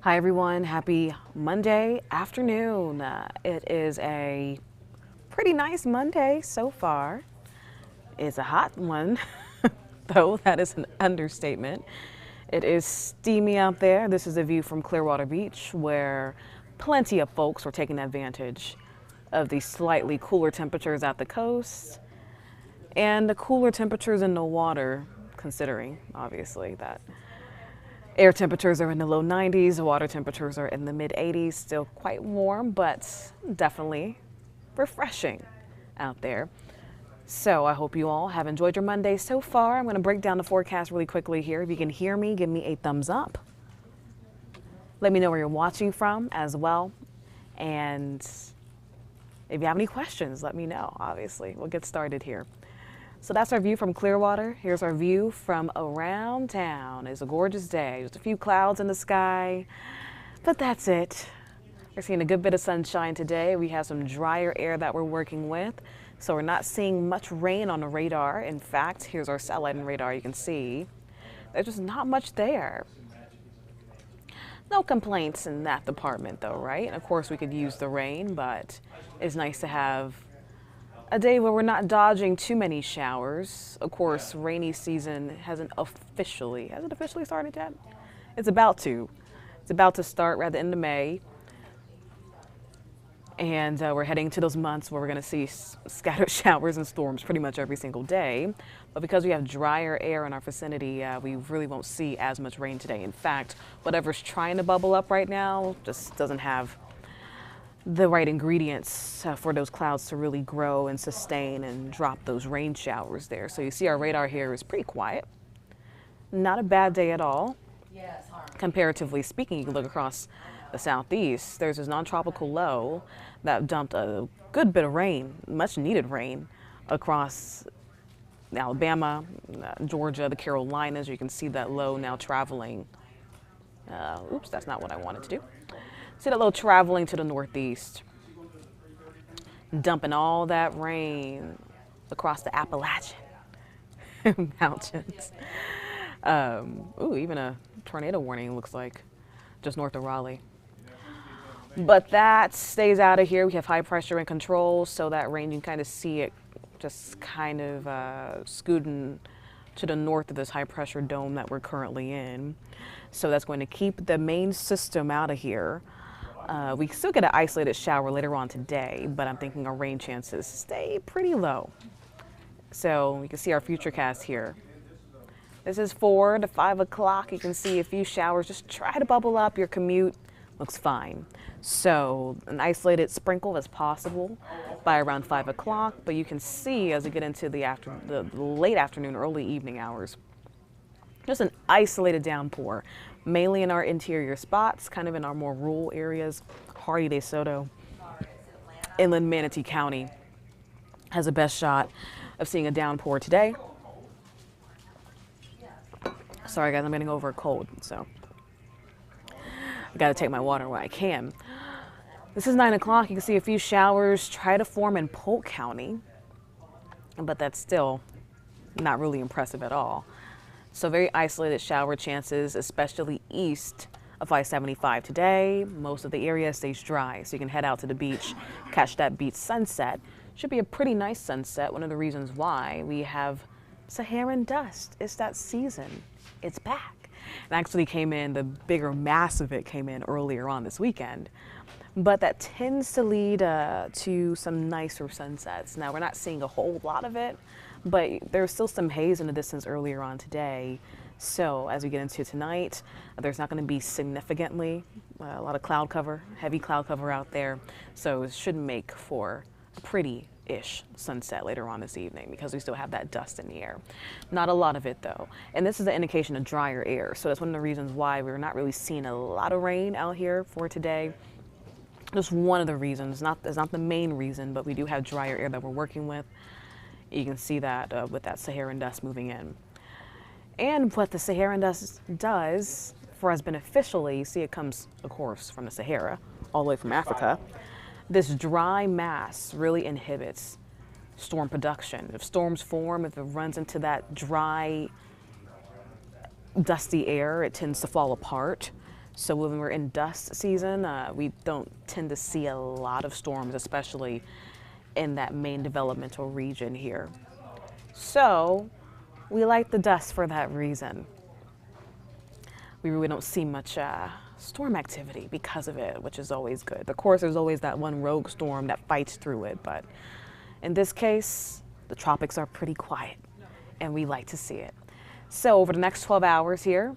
Hi everyone, happy Monday afternoon. It is a pretty nice Monday so far. It's a hot one, though that is an understatement. It is steamy out there. This is a view from Clearwater Beach where plenty of folks were taking advantage of the slightly cooler temperatures at the coast and the cooler temperatures in the water, considering obviously that air temperatures are in the low 90s, water temperatures are in the mid 80s, still quite warm, but definitely refreshing out there. So I hope you all have enjoyed your Monday so far. I'm going to break down the forecast really quickly here. If you can hear me, give me a thumbs up. Let me know where you're watching from as well. And if you have any questions, let me know, obviously. We'll get started here. So that's our view from Clearwater. Here's our view from around town. It's a gorgeous day. There's a few clouds in the sky, but that's it. We're seeing a good bit of sunshine today. We have some drier air that we're working with, so we're not seeing much rain on the radar. In fact, here's our satellite and radar. You can see there's just not much there. No complaints in that department though, right? And of course we could use the rain, but it's nice to have a day where we're not dodging too many showers. Of course, rainy season has it officially started yet? It's about to. It's about to start right at the end of May. And we're heading to those months where we're going to see scattered showers and storms pretty much every single day. But because we have drier air in our vicinity, we really won't see as much rain today. In fact, whatever's trying to bubble up right now just doesn't have the right ingredients for those clouds to really grow and sustain and drop those rain showers there. So you see our radar here is pretty quiet. Not a bad day at all. Comparatively speaking, you can look across the southeast. There's this non-tropical low that dumped a good bit of rain, much needed rain, across Alabama, Georgia, the Carolinas. You can see that low now traveling. Oops, that's not what I wanted to do. See that low traveling to the northeast, dumping all that rain across the Appalachian mountains. Even a tornado warning looks like just north of Raleigh. But that stays out of here. We have high pressure in control, so that rain, you can kind of see it just kind of scooting to the north of this high pressure dome that we're currently in. So that's going to keep the main system out of here. We still get an isolated shower later on today, but I'm thinking our rain chances stay pretty low. So you can see our FUTURECAST here. This is 4 to 5 o'clock. You can see a few showers. Just try to bubble up. Your commute looks fine. So an isolated sprinkle is possible by around 5 o'clock, but you can see as we get into the late afternoon, early evening hours, just an isolated downpour, mainly in our interior spots, kind of in our more rural areas. Hardy de Soto, inland Manatee County has the best shot of seeing a downpour today. Sorry guys, I'm getting over a cold, so I gotta take my water where I can. This is 9 o'clock. You can see a few showers try to form in Polk County, but that's still not really impressive at all. So very isolated shower chances, especially east of I-75 today. Most of the area stays dry, so you can head out to the beach, catch that beach sunset. Should be a pretty nice sunset. One of the reasons why we have Saharan dust. It's that season. It's back. It actually came in, the bigger mass of it came in earlier on this weekend. But that tends to lead to some nicer sunsets. Now, we're not seeing a whole lot of it, but there's still some haze in the distance earlier on today. So as we get into tonight, there's not going to be significantly a lot of cloud cover, heavy cloud cover out there. So it should make for a pretty-ish sunset later on this evening because we still have that dust in the air. Not a lot of it though. And this is an indication of drier air. So that's one of the reasons why we're not really seeing a lot of rain out here for today. Just one of the reasons, it's not the main reason, but we do have drier air that we're working with. You can see that with that Saharan dust moving in. And what the Saharan dust does for us beneficially, see it comes, of course, from the Sahara, all the way from Africa. This dry mass really inhibits storm production. If storms form, if it runs into that dry, dusty air, it tends to fall apart. So when we're in dust season, we don't tend to see a lot of storms, especially in that main developmental region here. So we like the dust for that reason. We really don't see much storm activity because of it, which is always good. Of course, there's always that one rogue storm that fights through it, but in this case, the tropics are pretty quiet, and we like to see it. So over the next 12 hours here,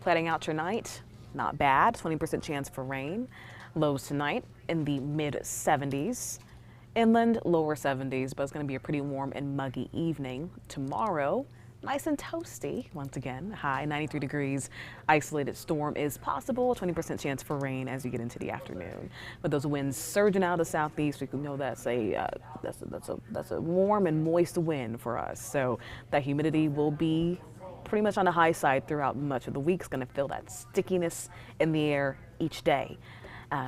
planning out your night, not bad, 20% chance for rain. Lows tonight in the mid-70s. Inland, lower 70s, but it's going to be a pretty warm and muggy evening. Tomorrow, nice and toasty, once again, high 93 degrees. Isolated storm is possible, 20% chance for rain as you get into the afternoon. But those winds surging out of the southeast, we can know that's a warm and moist wind for us. So that humidity will be pretty much on the high side throughout much of the week. It's going to feel that stickiness in the air each day,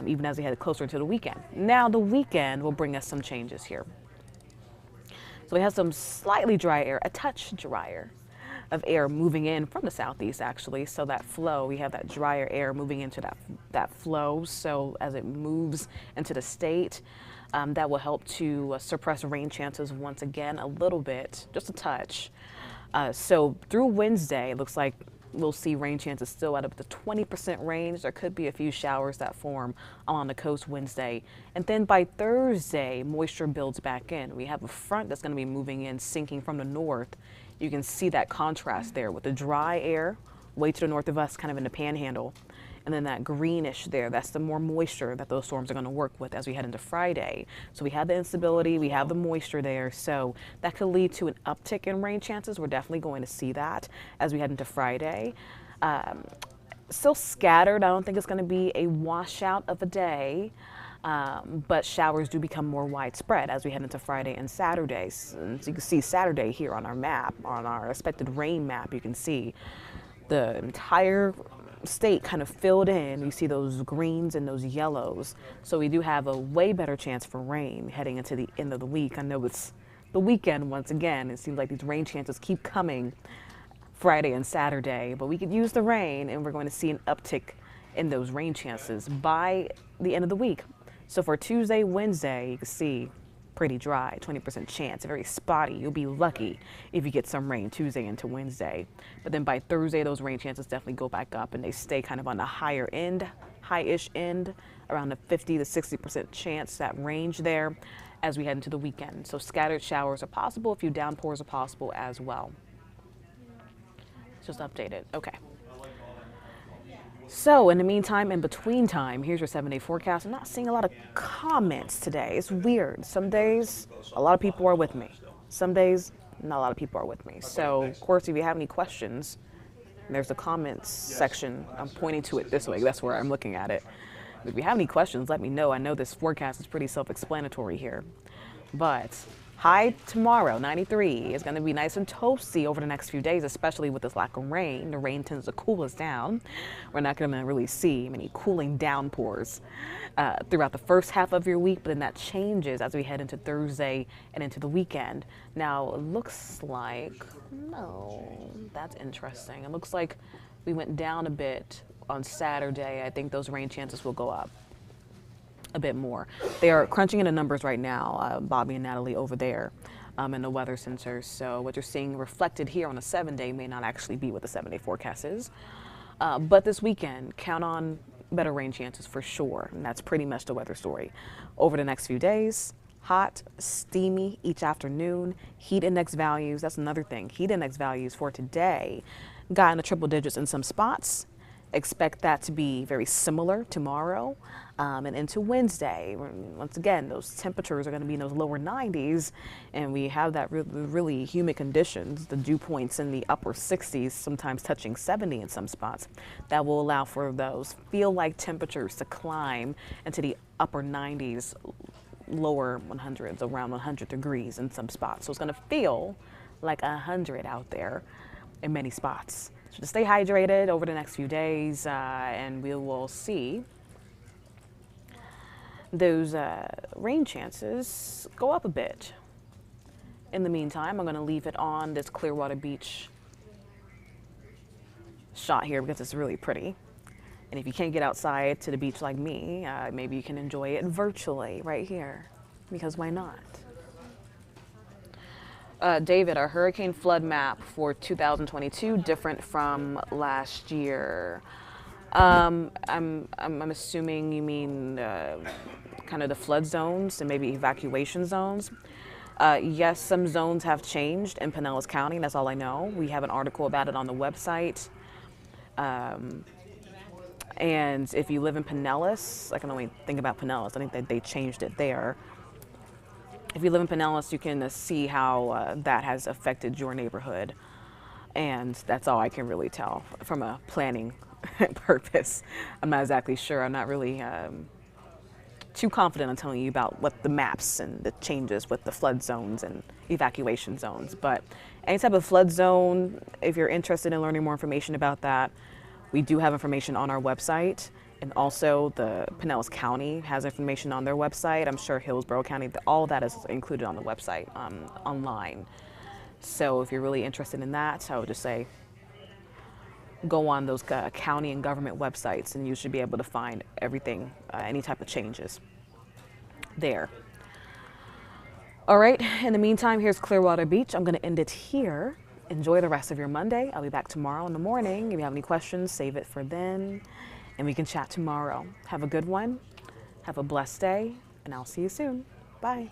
even as we head closer to the weekend. Now the weekend will bring us some changes here. So we have some slightly dry air, a touch drier of air moving in from the southeast actually. So that flow, we have that drier air moving into that flow. So as it moves into the state, that will help to suppress rain chances once again a little bit, just a touch. So through Wednesday, it looks like we'll see rain chances still at up to 20% range. There could be a few showers that form along the coast Wednesday. And then by Thursday, moisture builds back in. We have a front that's going to be moving in, sinking from the north. You can see that contrast there with the dry air way to the north of us, kind of in the panhandle. And then that greenish there, that's the more moisture that those storms are going to work with as we head into Friday. So we have the instability, we have the moisture there, so that could lead to an uptick in rain chances. We're definitely going to see that as we head into Friday. Still scattered. I don't think it's going to be a washout of a day, but showers do become more widespread as we head into Friday and Saturday. So you can see Saturday here on our map, on our expected rain map. You can see the entire state kind of filled in. You see those greens and those yellows. So we do have a way better chance for rain heading into the end of the week. I know it's the weekend once again. It seems like these rain chances keep coming Friday and Saturday, but we could use the rain and we're going to see an uptick in those rain chances by the end of the week. So for Tuesday, Wednesday, you can see pretty dry, 20% chance, very spotty. You'll be lucky if you get some rain Tuesday into Wednesday. But then by Thursday, those rain chances definitely go back up and they stay kind of on the higher end, high-ish end, around the 50 to 60% chance, that range there as we head into the weekend. So scattered showers are possible, a few downpours are possible as well. Just updated, okay. So in the meantime, in between time, here's your 7-day forecast. I'm not seeing a lot of comments today. It's weird. Some days, a lot of people are with me. Some days, not a lot of people are with me. So, of course, if you have any questions, there's the comments section. I'm pointing to it this way. That's where I'm looking at it. If you have any questions, let me know. I know this forecast is pretty self-explanatory here. But high tomorrow, 93. It's going to be nice and toasty over the next few days, especially with this lack of rain. The rain tends to cool us down. We're not going to really see many cooling downpours throughout the first half of your week, but then that changes as we head into Thursday and into the weekend. Now, it looks like, no, that's interesting. It looks like we went down a bit on Saturday. I think those rain chances will go up a bit more. They are crunching in the numbers right now, Bobby and Natalie over there in the weather center. So what you're seeing reflected here on a 7-day may not actually be what the 7-day forecast is. But this weekend, count on better rain chances for sure. And that's pretty much the weather story. Over the next few days, hot, steamy each afternoon. Heat index values, that's another thing. Heat index values for today got in the triple digits in some spots. Expect that to be very similar tomorrow and into Wednesday. Once again, those temperatures are going to be in those lower 90s, and we have that really humid conditions, the dew points in the upper 60s, sometimes touching 70 in some spots. That will allow for those feel-like temperatures to climb into the upper 90s, lower 100s, around 100 degrees in some spots. So it's going to feel like 100 out there in many spots. So to stay hydrated over the next few days, and we will see those rain chances go up a bit. In the meantime, I'm going to leave it on this Clearwater Beach shot here because it's really pretty. And if you can't get outside to the beach like me, maybe you can enjoy it virtually right here, because why not? David, our hurricane flood map for 2022 different from last year? I'm assuming you mean kind of the flood zones and maybe evacuation zones. Yes, some zones have changed in Pinellas County. That's all I know. We have an article about it on the website. And if you live in Pinellas, I can only think about Pinellas. I think that they changed it there. If you live in Pinellas, you can see how that has affected your neighborhood. And that's all I can really tell from a planning purpose. I'm not exactly sure. I'm not really too confident on telling you about what the maps and the changes with the flood zones and evacuation zones. But any type of flood zone, if you're interested in learning more information about that, we do have information on our website. And also the Pinellas County has information on their website. I'm sure Hillsborough County, all of that is included on the website online. So if you're really interested in that, I would just say go on those county and government websites and you should be able to find everything, any type of changes there. All right, in the meantime, here's Clearwater Beach. I'm gonna end it here. Enjoy the rest of your Monday. I'll be back tomorrow in the morning. If you have any questions, save it for then, and we can chat tomorrow. Have a good one. Have a blessed day, and I'll see you soon. Bye.